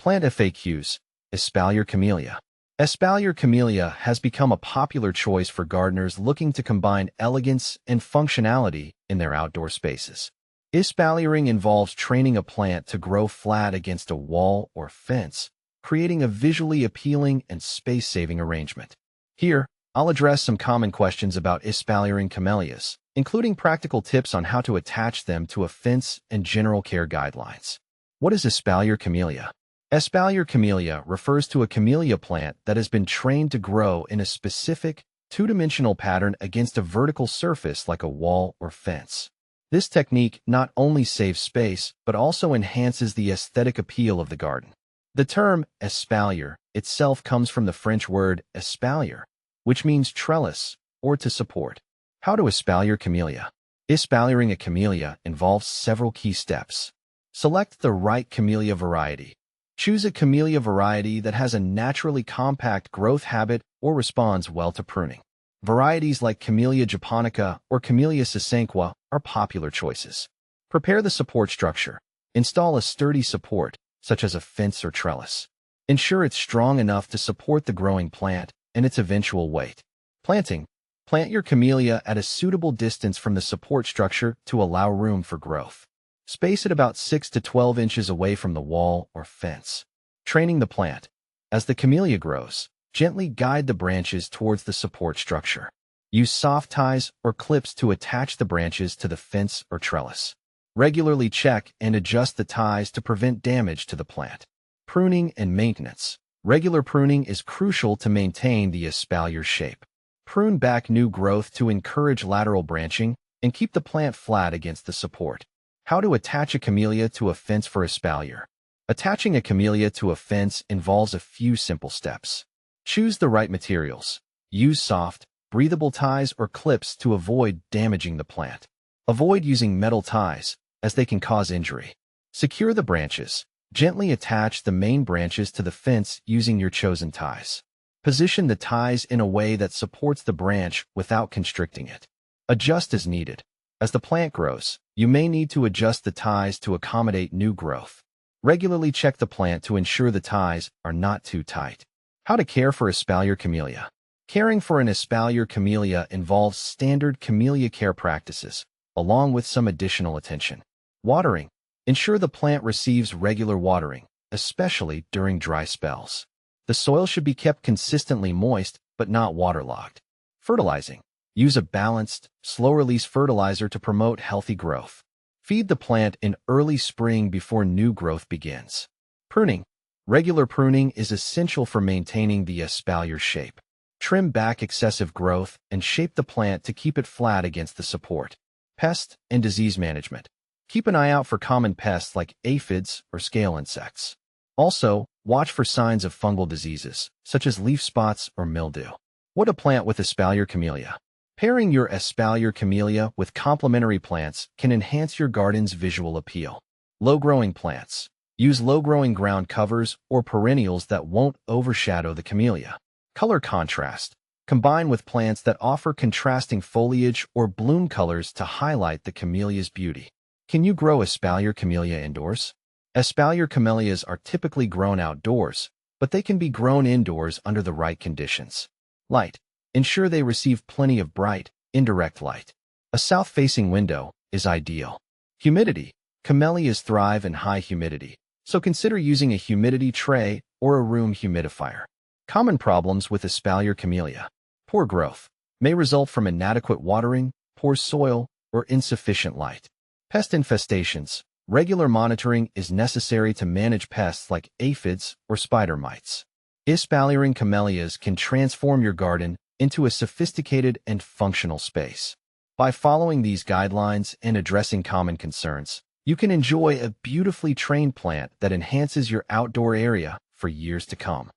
Plant FAQs. Espalier Camellia. Espalier Camellia has become a popular choice for gardeners looking to combine elegance and functionality in their outdoor spaces. Espaliering involves training a plant to grow flat against a wall or fence, creating a visually appealing and space-saving arrangement. Here, I'll address some common questions about espaliering camellias, including practical tips on how to attach them to a fence and general care guidelines. What is Espalier Camellia? Espalier Camellia refers to a camellia plant that has been trained to grow in a specific, two-dimensional pattern against a vertical surface like a wall or fence. This technique not only saves space, but also enhances the aesthetic appeal of the garden. The term espalier itself comes from the French word espalier, which means trellis or to support. How to espalier camellia? Espaliering a camellia involves several key steps. Select the right camellia variety. Choose a camellia variety that has a naturally compact growth habit or responds well to pruning. Varieties like Camellia japonica or Camellia sasanqua are popular choices. Prepare the support structure. Install a sturdy support, such as a fence or trellis. Ensure it's strong enough to support the growing plant and its eventual weight. Planting. Plant your camellia at a suitable distance from the support structure to allow room for growth. Space it about 6 to 12 inches away from the wall or fence. Training the plant. As the camellia grows, gently guide the branches towards the support structure. Use soft ties or clips to attach the branches to the fence or trellis. Regularly check and adjust the ties to prevent damage to the plant. Pruning and maintenance. Regular pruning is crucial to maintain the espalier shape. Prune back new growth to encourage lateral branching and keep the plant flat against the support. How to attach a camellia to a fence for espalier. Attaching a camellia to a fence involves a few simple steps. Choose the right materials. Use soft, breathable ties or clips to avoid damaging the plant. Avoid using metal ties, as they can cause injury. Secure the branches. Gently attach the main branches to the fence using your chosen ties. Position the ties in a way that supports the branch without constricting it. Adjust as needed. As the plant grows, you may need to adjust the ties to accommodate new growth. Regularly check the plant to ensure the ties are not too tight. How to care for espalier camellia. Caring for an espalier camellia involves standard camellia care practices, along with some additional attention. Watering. Ensure the plant receives regular watering, especially during dry spells. The soil should be kept consistently moist, but not waterlogged. Fertilizing. Use a balanced, slow-release fertilizer to promote healthy growth. Feed the plant in early spring before new growth begins. Pruning. Regular pruning is essential for maintaining the espalier shape. Trim back excessive growth and shape the plant to keep it flat against the support. Pest and disease management. Keep an eye out for common pests like aphids or scale insects. Also, watch for signs of fungal diseases, such as leaf spots or mildew. What to plant with espalier camellia. Pairing your espalier camellia with complementary plants can enhance your garden's visual appeal. Low-growing plants. Use low-growing ground covers or perennials that won't overshadow the camellia. Color contrast. Combine with plants that offer contrasting foliage or bloom colors to highlight the camellia's beauty. Can you grow espalier camellia indoors? Espalier camellias are typically grown outdoors, but they can be grown indoors under the right conditions. Light. Ensure they receive plenty of bright, indirect light. A south-facing window is ideal. Humidity. Camellias thrive in high humidity, so consider using a humidity tray or a room humidifier. Common problems with espalier camellia. Poor growth may result from inadequate watering, poor soil, or insufficient light. Pest infestations. Regular monitoring is necessary to manage pests like aphids or spider mites. Espaliering camellias can transform your garden into a sophisticated and functional space. By following these guidelines and addressing common concerns, you can enjoy a beautifully trained plant that enhances your outdoor area for years to come.